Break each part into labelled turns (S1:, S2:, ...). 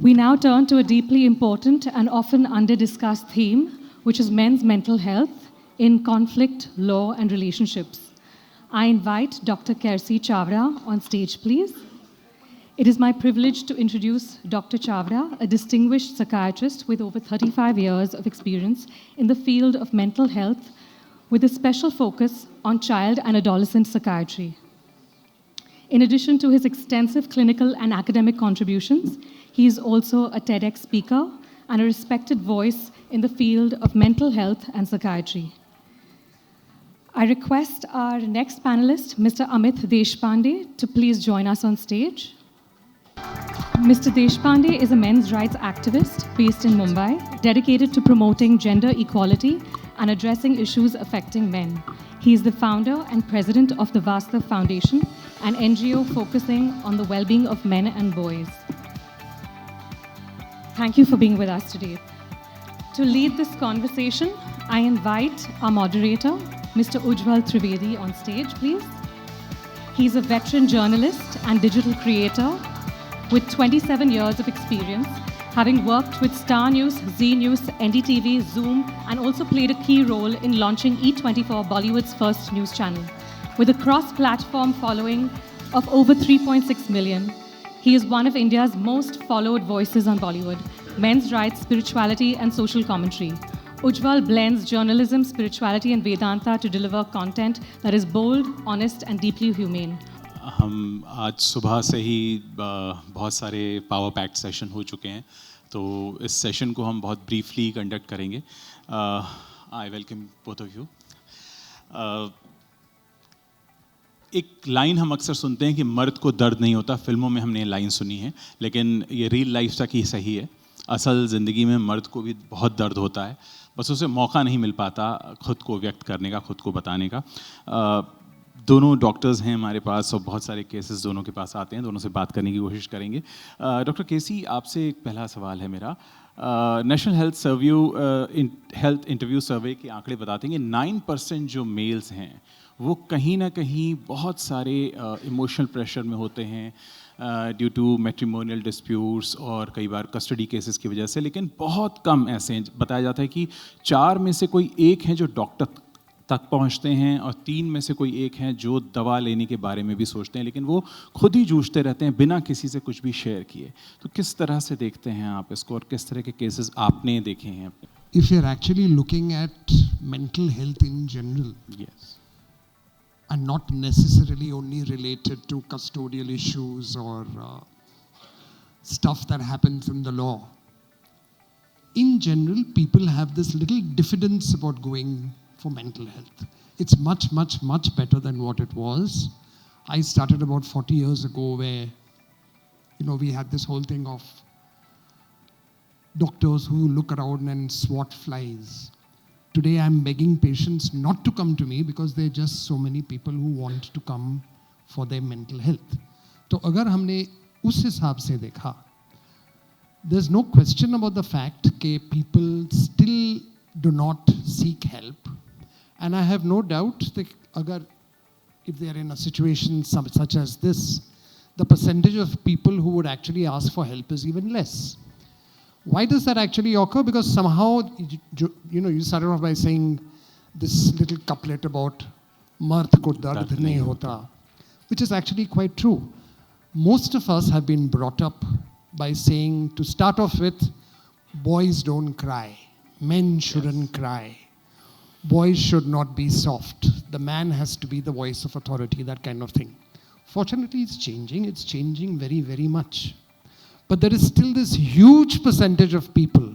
S1: We now turn to a deeply important and often under-discussed theme, which is men's mental health in conflict, law, and relationships. I invite Dr. Kersi Chavda on stage, please. It is my privilege to introduce Dr. Chavda, a distinguished psychiatrist with over 35 years of experience in the field of mental health, with a special focus on child and adolescent psychiatry. In addition to his extensive clinical and academic contributions, he is also a TEDx speaker and a respected voice in the field of mental health and psychiatry. I request our next panelist, Mr. Amit Deshpande, to please join us on stage. Mr. Deshpande is a men's rights activist based in Mumbai, dedicated to promoting gender equality and addressing issues affecting men. He is the founder and president of the Vaastav Foundation, an NGO focusing on the well-being of men and boys. Thank you for being with us today. To lead this conversation, I invite our moderator, Mr. Ujjawal Trivedi, on stage, please. He's a veteran journalist and digital creator with 27 years of experience, having worked with Star News, Zee News, NDTV, Zoom, and also played a key role in launching E24, Bollywood's first news channel. With a cross-platform following of over 3.6 million, he is one of India's most followed voices on Bollywood, men's rights, spirituality, and social commentary. Ujjawal blends journalism, spirituality, and Vedanta to deliver content that is bold, honest, and deeply humane.
S2: हम आज सुबह से ही बहुत सारे power packed session हो चुके हैं, तो इस सेशन को हम बहुत ब्रीफली कंडक्ट करेंगे. I welcome both of you. एक लाइन हम अक्सर सुनते हैं कि मर्द को दर्द नहीं होता. फिल्मों में हमने ये लाइन सुनी है, लेकिन ये रियल लाइफ तक ही सही है. असल ज़िंदगी में मर्द को भी बहुत दर्द होता है, बस उसे मौका नहीं मिल पाता खुद को व्यक्त करने का, खुद को बताने का. दोनों डॉक्टर्स हैं हमारे पास और बहुत सारे केसेस दोनों के पास आते हैं, दोनों से बात करने की कोशिश करेंगे. डॉक्टर केसी, आपसे एक पहला सवाल है मेरा. नेशनल हेल्थ इंटरव्यू सर्वे के आंकड़े बताते हैं कि 9% जो मेल्स हैं वो कहीं ना कहीं बहुत सारे इमोशनल प्रेशर में होते हैं ड्यू टू मैट्रिमोनियल डिस्प्यूट्स और कई बार कस्टडी केसेस की वजह से, लेकिन बहुत कम ऐसे हैं. बताया जाता है कि 4 में से कोई एक हैं जो डॉक्टर तक पहुंचते हैं और 3 में से कोई एक हैं जो दवा लेने के बारे में भी सोचते हैं, लेकिन वो खुद ही जूझते रहते हैं बिना किसी से कुछ भी शेयर किए. तो किस तरह से देखते हैं आप इसको और किस तरह के केसेस आपने देखे हैं?
S3: If you're actually looking at mental health in general,
S2: yes,
S3: and not necessarily only related to custodial issues or stuff that happens in the law, in general, people have this little diffidence about going for mental health. It's much, much, much better than what it was. I started about 40 years ago where, we had this whole thing of doctors who look around and swat flies. Today, I'm begging patients not to come to me because there are just so many people who want to come for their mental health. So, अगर हमने उस हिसाब से देखा, there's no question about the fact that people still do not seek help. And I have no doubt that if they are in a situation such as this, the percentage of people who would actually ask for help is even less. Why does that actually occur? Because somehow, you started off by saying this little couplet about "Mard ko dard nahi hota," which is actually quite true. Most of us have been brought up by saying, to start off with, boys don't cry, men shouldn't cry, boys should not be soft, the man has to be the voice of authority, that kind of thing. Fortunately, it's changing very, very much. But there is still this huge percentage of people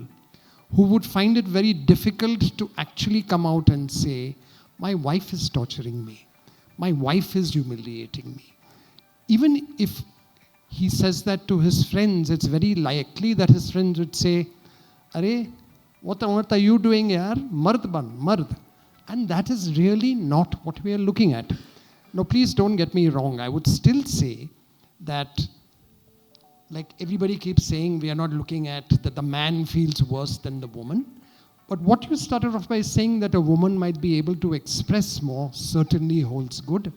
S3: who would find it very difficult to actually come out and say, my wife is torturing me, my wife is humiliating me. Even if he says that to his friends, it's very likely that his friends would say, Arey, what on earth are you doing yaar? Mard ban, mard. And that is really not what we are looking at. Now, please don't get me wrong. I would still say that, like everybody keeps saying, we are not looking at that the man feels worse than the woman. But what you started off by saying that a woman might be able to express more certainly holds good.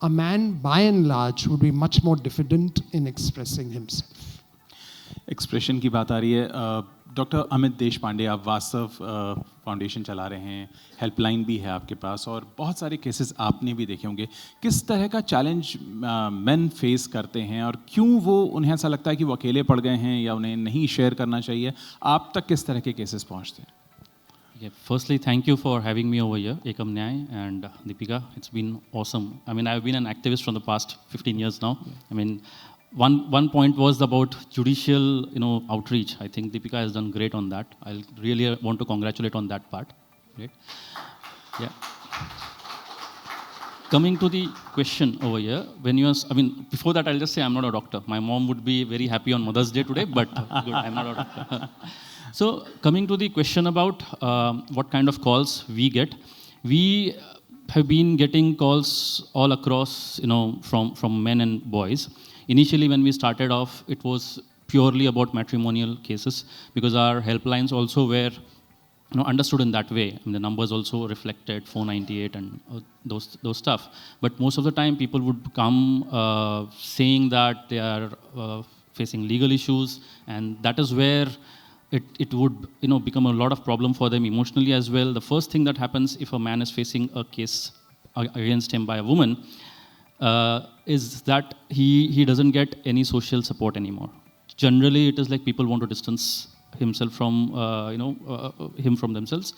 S3: A man, by and large, would be much more diffident in expressing himself.
S2: Expression की बात आ रही है, doctor Amit Deshpande, आप वास्तव foundation चला रहे हैं, helpline भी है आपके पास और बहुत सारे केसेस आपने भी देखे होंगे. किस तरह का चैलेंज मेन फेस करते हैं और क्यों वो, उन्हें ऐसा लगता है कि वो अकेले पड़ गए हैं या उन्हें नहीं शेयर करना चाहिए? आप तक किस तरह के केसेस पहुंचते हैं?
S4: Yeah, firstly, thank you for having me over here, Ekam Nyaay and Deepika. It's been awesome. I mean, I've been an activist from the past 15 years now. I mean, one point was about judicial, outreach. I think Deepika has done great on that. I really want to congratulate on that part. Great. Yeah. Coming to the question over here, before that, I'll just say I'm not a doctor. My mom would be very happy on Mother's Day today, but good, I'm not a doctor. So, coming to the question about what kind of calls we get, we have been getting calls all across, from men and boys. Initially, when we started off, it was purely about matrimonial cases because our helplines also were understood in that way. I mean, the numbers also reflected 498 and those stuff. But most of the time, people would come saying that they are facing legal issues, and that is where it would become a lot of problem for them emotionally as well. The first thing that happens if a man is facing a case against him by a woman is that he doesn't get any social support anymore. Generally, it is like people want to distance himself from him from themselves.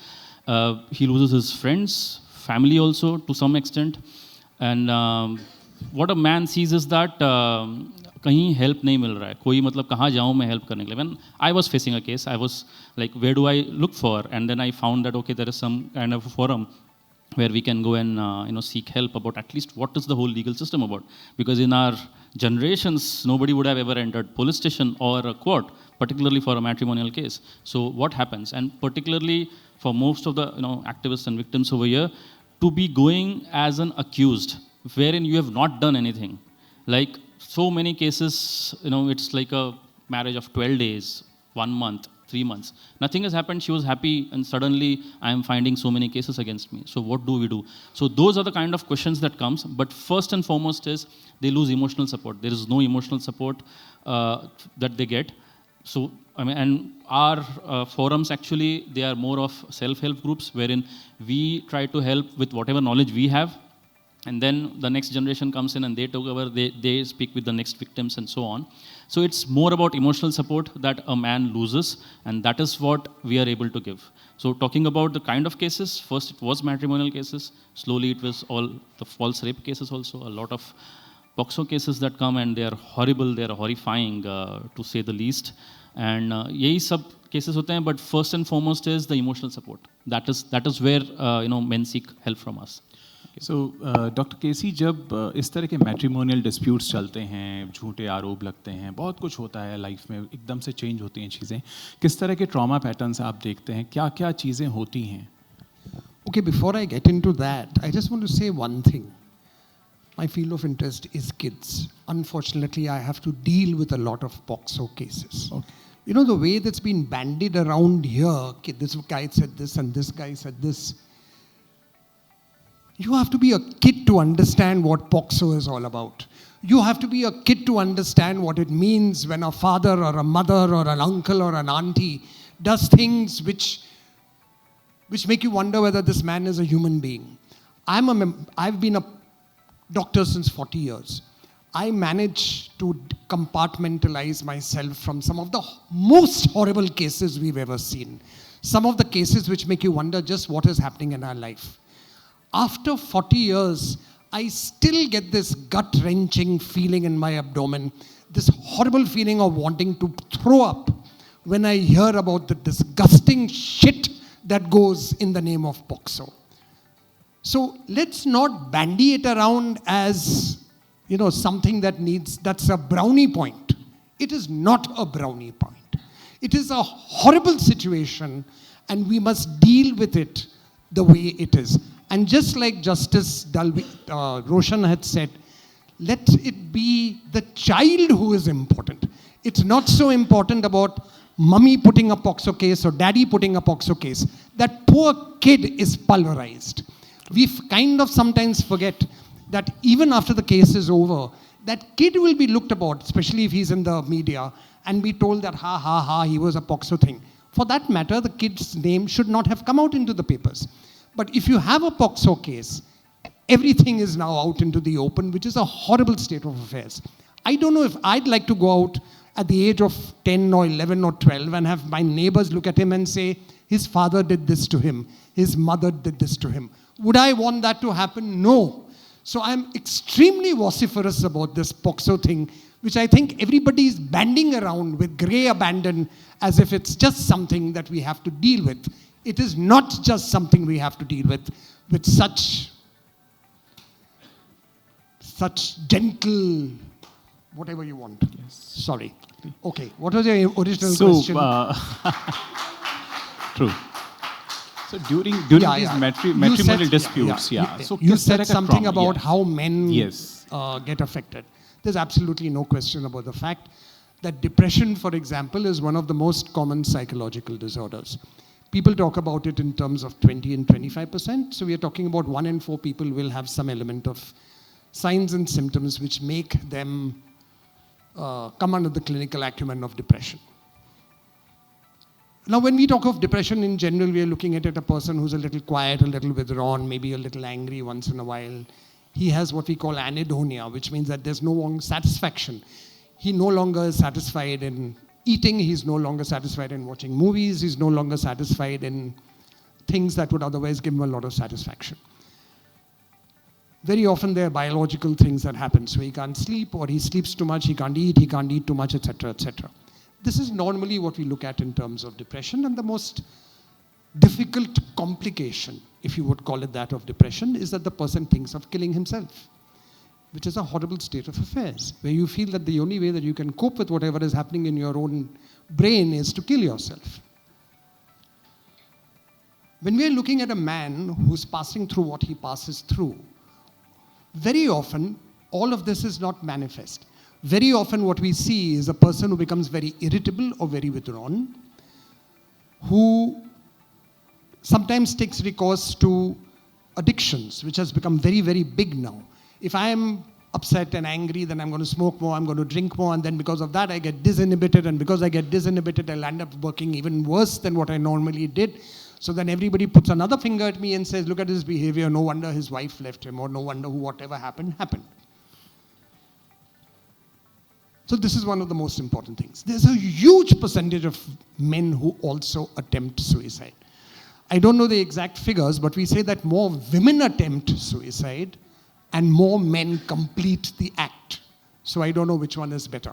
S4: He loses his friends, family also to some extent, and what a man sees is that कहीं help नहीं मिल रहा है, कोई मतलब कहाँ जाऊँ मैं help करने के लिए. When I was facing a case, I was like, where do I look for? And then I found that okay, there is some kind of a forum where we can go and seek help about at least what is the whole legal system about. Because in our generations, nobody would have ever entered police station or a court, particularly for a matrimonial case. So what happens? And particularly for most of the activists and victims over here, to be going as an accused, wherein you have not done anything. Like so many cases, it's like a marriage of 12 days, 1 month, 3 months. Nothing has happened, she was happy, and suddenly I am finding so many cases against me. So what do we do? So those are the kind of questions that comes. But first and foremost is they lose emotional support. There is no emotional support that they get. So, and our forums actually, they are more of self-help groups wherein we try to help with whatever knowledge we have. And then the next generation comes in and they take over, they speak with the next victims and so on. So it's more about emotional support that a man loses, and that is what we are able to give. So talking about the kind of cases, first it was matrimonial cases, slowly it was all the false rape cases also, a lot of POXO cases that come, and they are horrible, they are horrifying to say the least. And yahi sab cases hote hain, but first and foremost is the emotional support. That is where men seek help from us.
S2: So doctor K C, जब इस तरह के matrimonial disputes चलते हैं, झूठे आरोप लगते हैं, बहुत कुछ होता है लाइफ में, एकदम से चेंज होती हैं चीज़ें, किस तरह के ट्रॉमा पैटर्न्स आप देखते हैं, क्या क्या चीज़ें होती हैं?
S3: Okay, before I get into that, I just want to say one thing. My field of interest is kids. Unfortunately, I have to deal with a lot of POXO cases. Okay. The way that's been bandied around here, this guy said this and this guy said this. You have to be a kid to understand what POXO is all about. You have to be a kid to understand what it means when a father or a mother or an uncle or an auntie does things which make you wonder whether this man is a human being. I've been a doctor since 40 years. I managed to compartmentalize myself from some of the most horrible cases we've ever seen. Some of the cases which make you wonder just what is happening in our life. After 40 years, I still get this gut-wrenching feeling in my abdomen, this horrible feeling of wanting to throw up when I hear about the disgusting shit that goes in the name of POXO. So let's not bandy it around as, something that's a brownie point. It is not a brownie point. It is a horrible situation, and we must deal with it the way it is. And just like Justice Roshan had said, let it be the child who is important. It's not so important about mummy putting a POXO case or daddy putting a POXO case. That poor kid is pulverized. We kind of sometimes forget that even after the case is over, that kid will be looked about, especially if he's in the media, and be told that, ha, ha, ha, he was a POXO thing. For that matter, the kid's name should not have come out into the papers. But if you have a POXO case, everything is now out into the open, which is a horrible state of affairs. I don't know if I'd like to go out at the age of 10 or 11 or 12 and have my neighbors look at him and say, his father did this to him, his mother did this to him. Would I want that to happen? No. So I'm extremely vociferous about this POXO thing, which I think everybody is banding around with grey abandon as if it's just something that we have to deal with. It is not just something we have to deal with such gentle, whatever you want. Yes. Sorry. Okay, what was your original question?
S2: True. So during these matrimonial disputes, So
S3: you said something about how men
S2: yes.
S3: Get affected. There's absolutely no question about the fact that depression, for example, is one of the most common psychological disorders. People talk about it in terms of 20 and 25%. So we are talking about 1 in 4 people will have some element of signs and symptoms which make them come under the clinical acumen of depression. Now, when we talk of depression in general, we are looking at a person who's a little quiet, a little withdrawn, maybe a little angry once in a while. He has what we call anhedonia, which means that there's no longer satisfaction. He no longer is satisfied in eating. He's no longer satisfied in watching movies. He's no longer satisfied in things that would otherwise give him a lot of satisfaction. Very often there are biological things that happen. So he can't sleep, or he sleeps too much, he can't eat too much, etc., etc. This is normally what we look at in terms of depression, and the most difficult complication, if you would call it that, of depression is that the person thinks of killing himself, which is a horrible state of affairs, where you feel that the only way that you can cope with whatever is happening in your own brain is to kill yourself. When we are looking at a man who's passing through what he passes through, very often all of this is not manifest. Very often what we see is a person who becomes very irritable or very withdrawn, who sometimes takes recourse to addictions, which has become very, very big now. If I am upset and angry, then I'm going to smoke more, I'm going to drink more, and then because of that I get disinhibited, and because I get disinhibited, I'll end up working even worse than what I normally did. So then everybody puts another finger at me and says, look at his behavior, no wonder his wife left him, or no wonder whatever happened, happened. So this is one of the most important things. There's a huge percentage of men who also attempt suicide. I don't know the exact figures, but we say that more women attempt suicide and more men complete the act. So I don't know which one is better.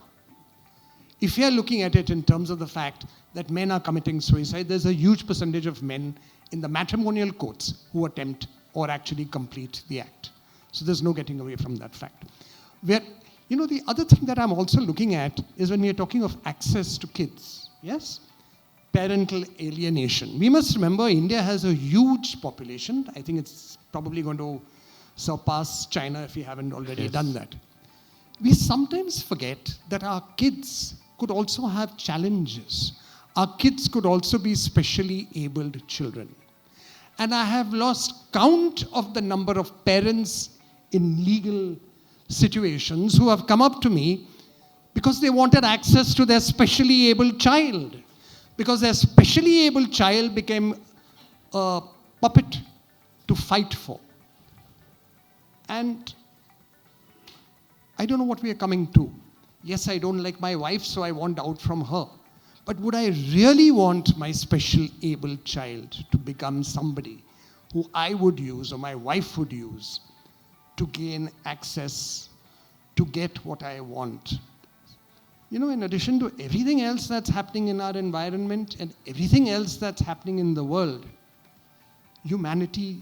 S3: If you're looking at it in terms of the fact that men are committing suicide, there's a huge percentage of men in the matrimonial courts who attempt or actually complete the act. So there's no getting away from that fact. The other thing that I'm also looking at is when we are talking of access to kids, yes? Parental alienation. We must remember India has a huge population. I think it's probably going to surpass China if we haven't already done that. We sometimes forget that our kids could also have challenges. Our kids could also be specially abled children. And I have lost count of the number of parents in legal situations who have come up to me because they wanted access to their specially abled child, because their specially abled child became a puppet to fight for. And I don't know what we are coming to. Yes, I don't like my wife, so I want out from her. But would I really want my special abled child to become somebody who I would use or my wife would use to gain access, to get what I want? In addition to everything else that's happening in our environment and everything else that's happening in the world, humanity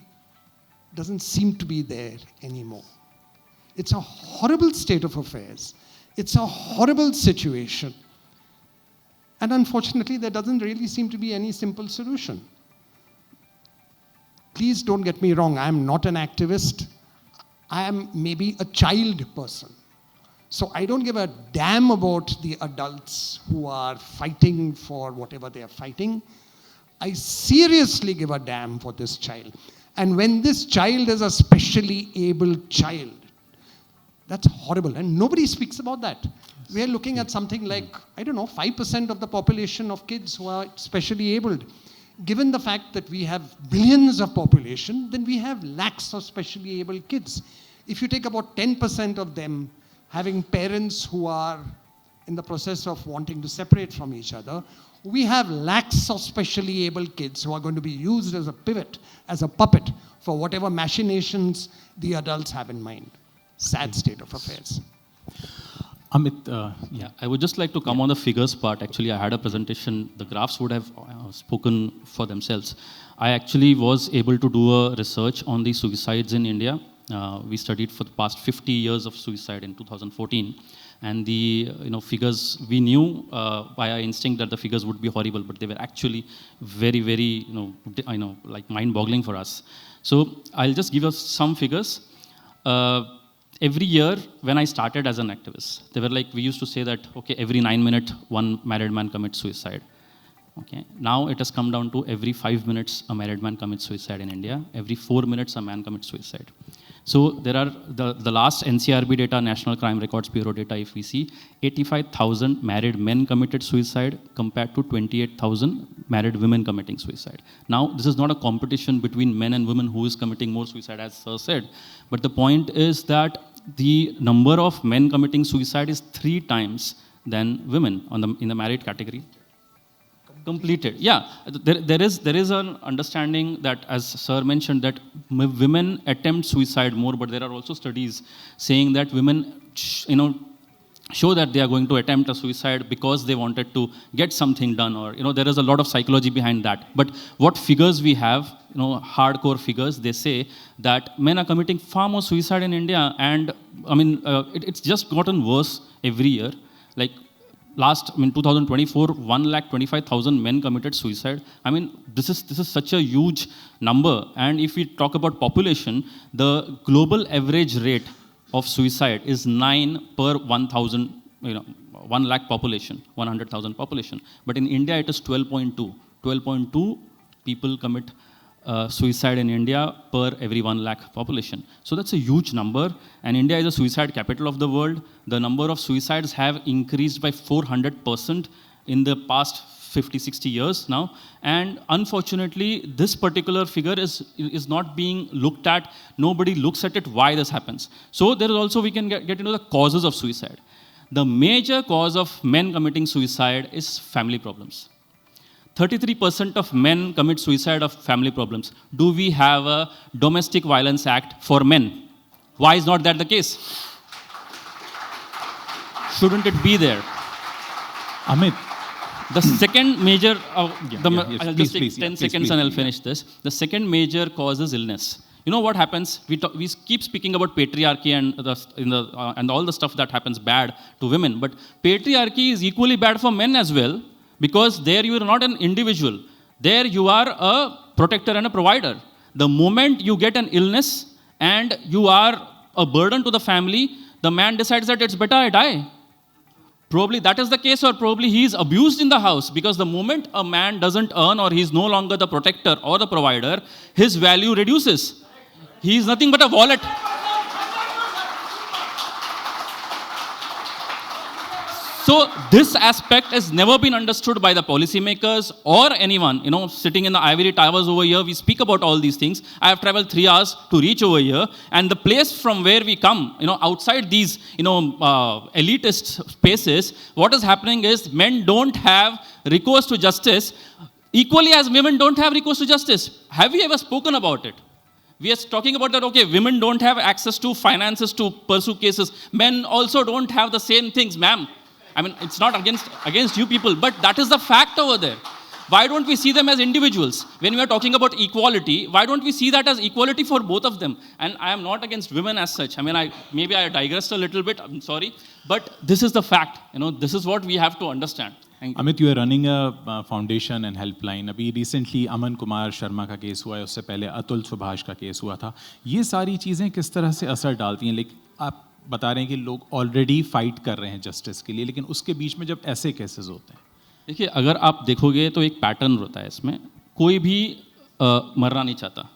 S3: doesn't seem to be there anymore. It's a horrible state of affairs. It's a horrible situation. And unfortunately, there doesn't really seem to be any simple solution. Please don't get me wrong, I am not an activist. I am maybe a child person. So I don't give a damn about the adults who are fighting for whatever they are fighting. I seriously give a damn for this child. And when this child is a specially abled child, That's horrible. And nobody speaks about that. We are looking at something like, I don't know, 5% of the population of kids who are specially abled. Given the fact that we have billions of population, then we have lakhs of specially abled kids. If you take about 10% of them having parents who are in the process of wanting to separate from each other, we have lakhs of specially abled kids who are going to be used as a pivot, as a puppet for whatever machinations the adults have in mind. Sad state of affairs.
S2: Amit,
S4: Yeah, I would just like to come on the figures part. Actually, I had a presentation. The graphs would have spoken for themselves. I actually was able to do a research on the suicides in India. We studied for the past 50 years of suicide in 2014. And the figures, we knew by our instinct that the figures would be horrible, but they were actually very, very, like mind-boggling for us. So I'll just give us some figures. Every year, when I started as an activist, they were like, we used to say that, okay, every 9 minutes, one married man commits suicide. Okay. Now it has come down to every 5 minutes, a married man commits suicide in India. Every 4 minutes, a man commits suicide. So there are the last NCRB data, National Crime Records Bureau data, if we see, 85,000 married men committed suicide compared to 28,000 married women committing suicide. Now, this is not a competition between men and women who is committing more suicide, as Sir said. But the point is that the number of men committing suicide is 3 times than women in the married category. Completed. Yeah, there is an understanding that, as Sir mentioned, that women attempt suicide more, but there are also studies saying that women, show that they are going to attempt a suicide because they wanted to get something done, or there is a lot of psychology behind that. But what figures we have, hardcore figures, they say that men are committing far more suicide in India, and it's just gotten worse every year. Like, 2024, 1,25,000 men committed suicide. This is such a huge number. And if we talk about population, the global average rate of suicide is 9 per 1,000, 1 lakh population, 100,000 population. But in India, it is 12.2. 12.2 people commit suicide in India per every 1 lakh population. So that's a huge number. And India is a suicide capital of the world. The number of suicides have increased by 400% in the past 50, 60 years now. And unfortunately, this particular figure is not being looked at. Nobody looks at it, why this happens. So there is also, we can get into the causes of suicide. The major cause of men committing suicide is family problems. 33% of men commit suicide of family problems. Do we have a domestic violence act for men? Why is not that the case? Shouldn't it be there?
S2: Amit.
S4: The second major, I'll just take 10 seconds and I'll finish this. The second major cause is illness. You know what happens? We keep speaking about patriarchy and all the stuff that happens bad to women. But patriarchy is equally bad for men as well, because there you are not an individual. There you are a protector and a provider. The moment you get an illness and you are a burden to the family, the man decides that it's better I die. Probably that is the case, or probably he is abused in the house, because the moment a man doesn't earn, or he's no longer the protector or the provider, his value reduces. He is nothing but a wallet. So this aspect has never been understood by the policymakers or anyone, sitting in the ivory towers over here. We speak about all these things. I have traveled 3 hours to reach over here, and the place from where we come, outside these, elitist spaces, what is happening is men don't have recourse to justice equally as women don't have recourse to justice. Have we ever spoken about it? We are talking about that, okay, women don't have access to finances to pursue cases. Men also don't have the same things, ma'am. It's not against you people, but that is the fact over there. Why don't we see them as individuals? When we are talking about equality, why don't we see that as equality for both of them? And I am not against women as such. Maybe I digressed a little bit, I'm sorry. But this is the fact. This is what we have to understand.
S2: Amit, you are running a foundation and helpline. अभी recently Aman Kumar Sharma का case हुआ है, उससे पहले अतुल सुभाष का case हुआ था. ये सारी चीज़ें किस तरह से असर डालती हैं? लेकिन आप बता रहे हैं कि लोग ऑलरेडी फाइट कर रहे हैं जस्टिस के लिए, लेकिन उसके बीच में जब ऐसे केसेस होते हैं,
S4: देखिए, अगर आप देखोगे तो एक पैटर्न होता है इसमें. कोई भी मरना नहीं चाहता,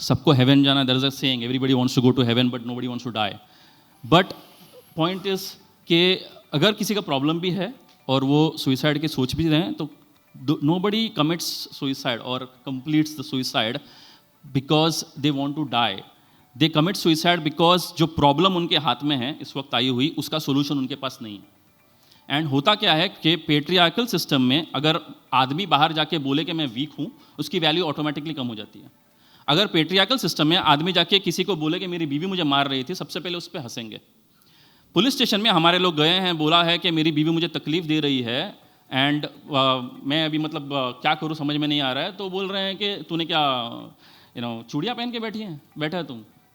S4: सबको हेवन जाना. There is a saying, everybody wants to go to heaven but nobody wants to die. But point is कि अगर किसी का प्रॉब्लम भी है और वो सुइसाइड के सोच भी रहे हैं तो nobody commits suicide or completes the suicide because they want to die. They commit suicide because जो प्रॉब्लम उनके हाथ में है इस वक्त आई हुई उसका सोल्यूशन उनके पास नहीं है. एंड होता क्या है कि पेट्रियार्कल सिस्टम में अगर आदमी बाहर जाके बोले कि मैं वीक हूँ उसकी वैल्यू ऑटोमेटिकली कम हो जाती है. अगर पेट्रियार्कल सिस्टम में आदमी जाके किसी को बोले कि मेरी बीवी मुझे मार रही थी सबसे पहले उस पर हंसेंगे. पुलिस स्टेशन में हमारे लोग गए हैं, बोला है कि मेरी बीवी मुझे तकलीफ दे रही है एंड मैं अभी मतलब क्या करूँ समझ में नहीं आ रहा है, तो बोल रहे हैं कि तूने क्या चूड़ियाँ पहन के बैठा है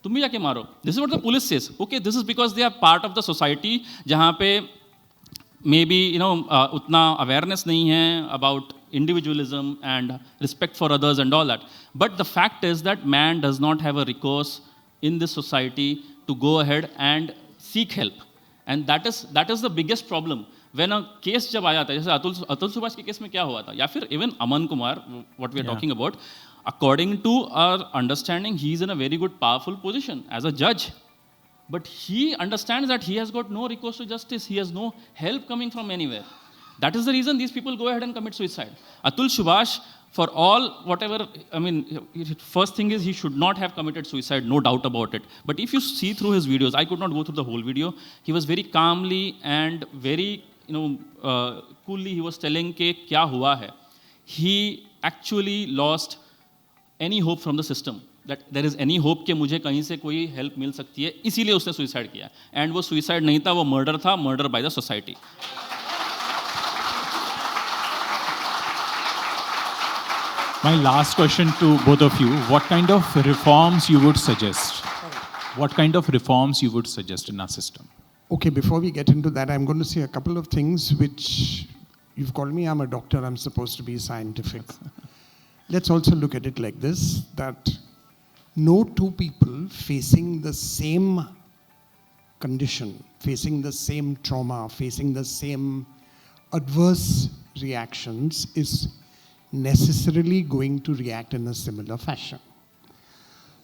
S4: तुम भी जाके मारो. This is what the police says. Okay, this is because they are part of the society जहाँ पे मे बी उतना अवेयरनेस नहीं है about individualism and respect for others and all that. But the fact is that man does not have a recourse in this society to go ahead and seek help. And that is the biggest problem. When a case जब आया था, जैसे अतुल सुभाष के case में क्या हुआ था, या फिर even Aman Kumar, what we are talking about, according to our understanding, he is in a very good powerful position as a judge. But he understands that he has got no recourse to justice. He has no help coming from anywhere. That is the reason these people go ahead and commit suicide. Atul Subhash, for all whatever, I mean, first thing is he should not have committed suicide, no doubt about it. But if you see through his videos, I could not go through the whole video. He was very calmly and very, coolly he was telling ke kya hua hai. He actually lost any hope from the system. That there is any hope कि मुझे कहीं से कोई help मिल सकती है, इसीलिए उसने suicide किया. एंड वो सुइसाइड नहीं था, वो मर्डर था, murder by the society.
S2: My last question to both of you, what kind of reforms you would suggest? What kind of reforms you would suggest in our system?
S3: Okay, before we get into that, I'm going to say a couple of things which, you've called me, I'm a doctor, I'm supposed to be scientific. Let's also look at it like this, that no two people facing the same condition, facing the same trauma, facing the same adverse reactions is necessarily going to react in a similar fashion.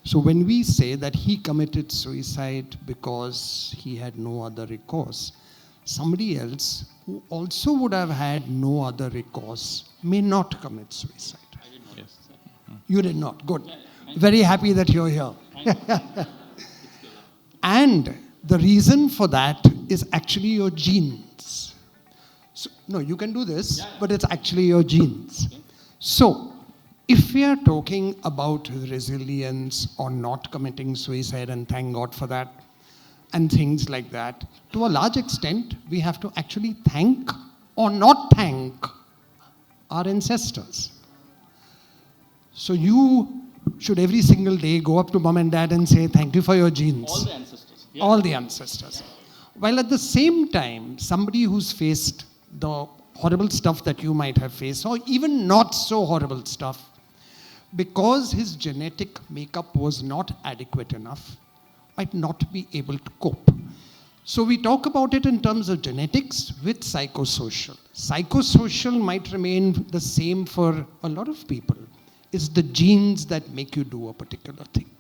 S3: So when we say that he committed suicide because he had no other recourse, somebody else who also would have had no other recourse may not commit suicide.
S4: I did not. Yes.
S3: You did not. Good. Very happy that you're here. And the reason for that is actually your genes. So, no, you can do this, but it's actually your genes.
S4: Okay.
S3: So, if we are talking about resilience or not committing suicide, and thank God for that, and things like that, to a large extent, we have to actually thank or not thank our ancestors. So you should every single day go up to mom and dad and say, thank you for your genes.
S4: All the ancestors. Yeah.
S3: All the ancestors. While at the same time, somebody who's faced the horrible stuff that you might have faced, or even not so horrible stuff, because his genetic makeup was not adequate enough, might not be able to cope. So we talk about it in terms of genetics with psychosocial. Psychosocial might remain the same for a lot of people. It's the genes that make you do a particular thing.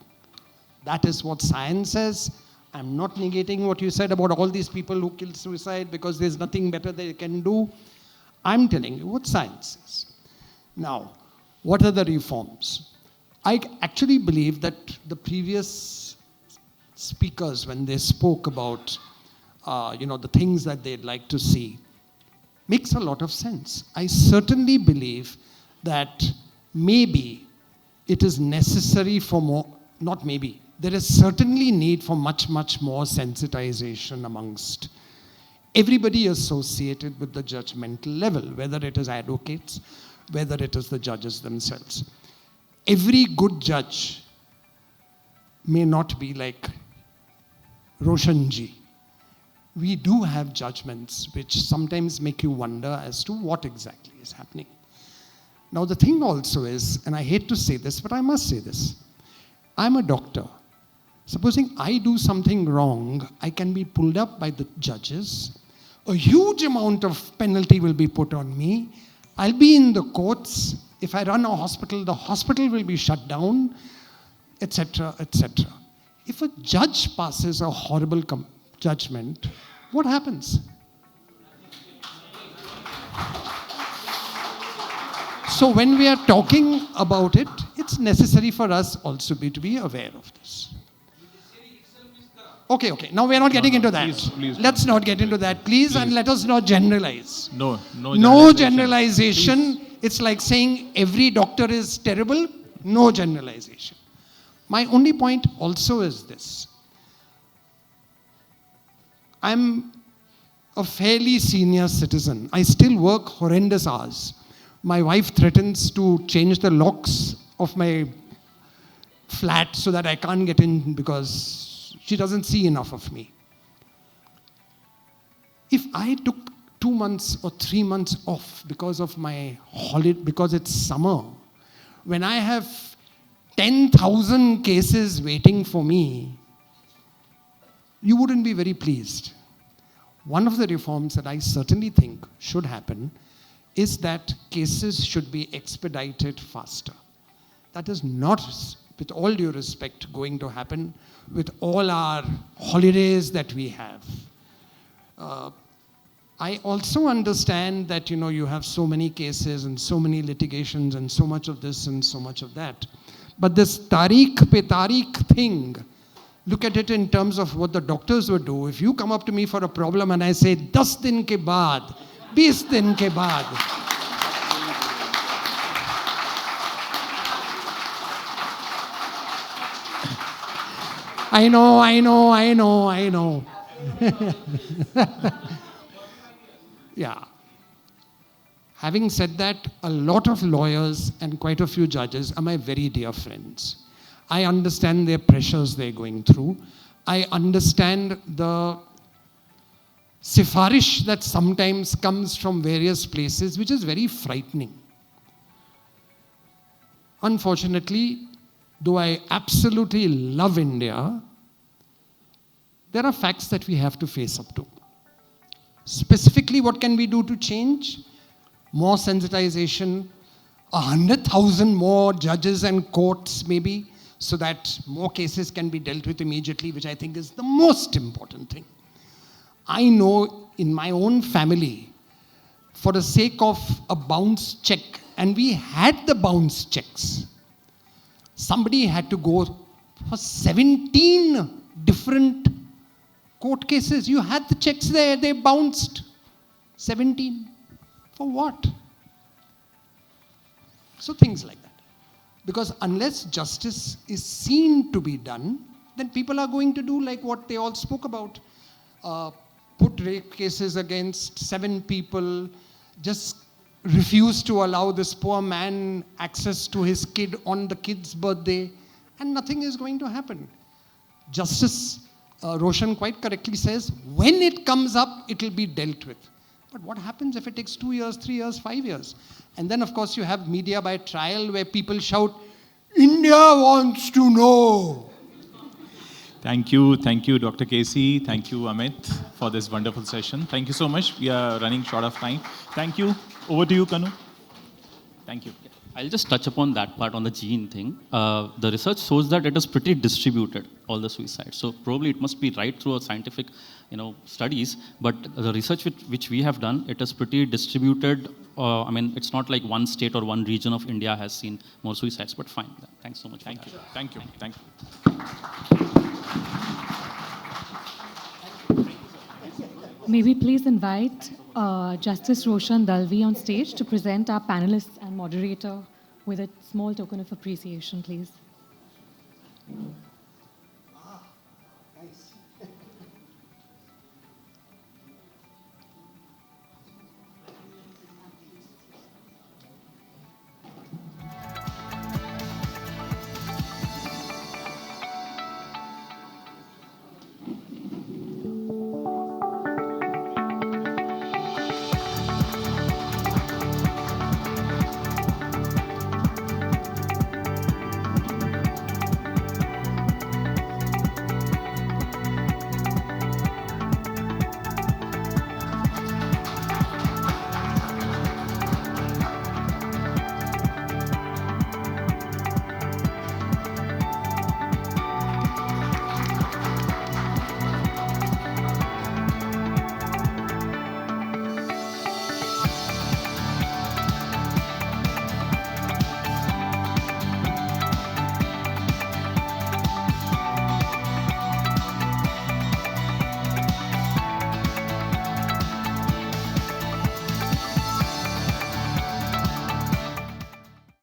S3: That is what science says. I'm not negating what you said about all these people who kill suicide because there's nothing better they can do. I'm telling you what science says. Now, what are the reforms? I actually believe that the previous speakers, when they spoke about the things that they'd like to see, makes a lot of sense. I certainly believe that maybe it is necessary for more, not maybe, there is certainly need for much, much more sensitization amongst everybody associated with the judgmental level, whether it is advocates, whether it is the judges themselves. Every good judge may not be like Roshanji. We do have judgments which sometimes make you wonder as to what exactly is happening. Now the thing also is, and I hate to say this, but I must say this. I'm a doctor. Supposing I do something wrong, I can be pulled up by the judges. A huge amount of penalty will be put on me. I'll be in the courts. If I run a hospital, the hospital will be shut down, etc., etc. If a judge passes a horrible judgment, what happens? So when we are talking about it, it's necessary for us also to be aware of this. Okay. Now we are not getting into that.
S2: Please.
S3: Let's not get into that, please, and let us not generalize.
S2: No
S3: No generalization. It's like saying every doctor is terrible. No generalization. My only point also is this. I'm a fairly senior citizen. I still work horrendous hours. My wife threatens to change the locks of my flat so that I can't get in because she doesn't see enough of me. If I took 2 months or 3 months off because of my holiday, because it's summer, when I have 10,000 cases waiting for me, you wouldn't be very pleased. One of the reforms that I certainly think should happen is that cases should be expedited faster. That is not, with all due respect, going to happen with all our holidays that we have. I also understand that, you have so many cases and so many litigations and so much of this and so much of that. But this tariq pe tariq thing, look at it in terms of what the doctors would do. If you come up to me for a problem and I say, 10 din ke baad, 20 din ke baad. I know. Yeah. Having said that, a lot of lawyers and quite a few judges are my very dear friends. I understand their pressures they're going through. I understand the sifarish that sometimes comes from various places, which is very frightening. Unfortunately, though I absolutely love India, there are facts that we have to face up to. Specifically, what can we do to change? More sensitization, 100,000 more judges and courts maybe, so that more cases can be dealt with immediately, which I think is the most important thing. I know in my own family, for the sake of a bounce check, and we had the bounce checks, somebody had to go for 17 different court cases. You had the checks there, they bounced. 17. For what? So things like that. Because unless justice is seen to be done, then people are going to do like what they all spoke about. Put rape cases against 7 people, just refuse to allow this poor man access to his kid on the kid's birthday, and nothing is going to happen. Justice Roshan quite correctly says, when it comes up, it will be dealt with. But what happens if it takes 2 years, 3 years, 5 years? And then, of course, you have media by trial where people shout, India wants to know.
S2: Thank you, Dr. Kersi. Thank you, Amit, for this wonderful session. Thank you so much. We are running short of time. Thank you. Over to you, Kanu. Thank you.
S4: I'll just touch upon that part on the gene thing. The research shows that it is pretty distributed, all the suicides. So probably it must be right through a scientific, studies. But the research which we have done, it is pretty distributed. It's not like one state or one region of India has seen more suicides. But fine. Thanks so much.
S2: Thank you. Thank you.
S1: May we please invite Justice Roshan Dalvi on stage to present our panelists and moderator with a small token of appreciation, please.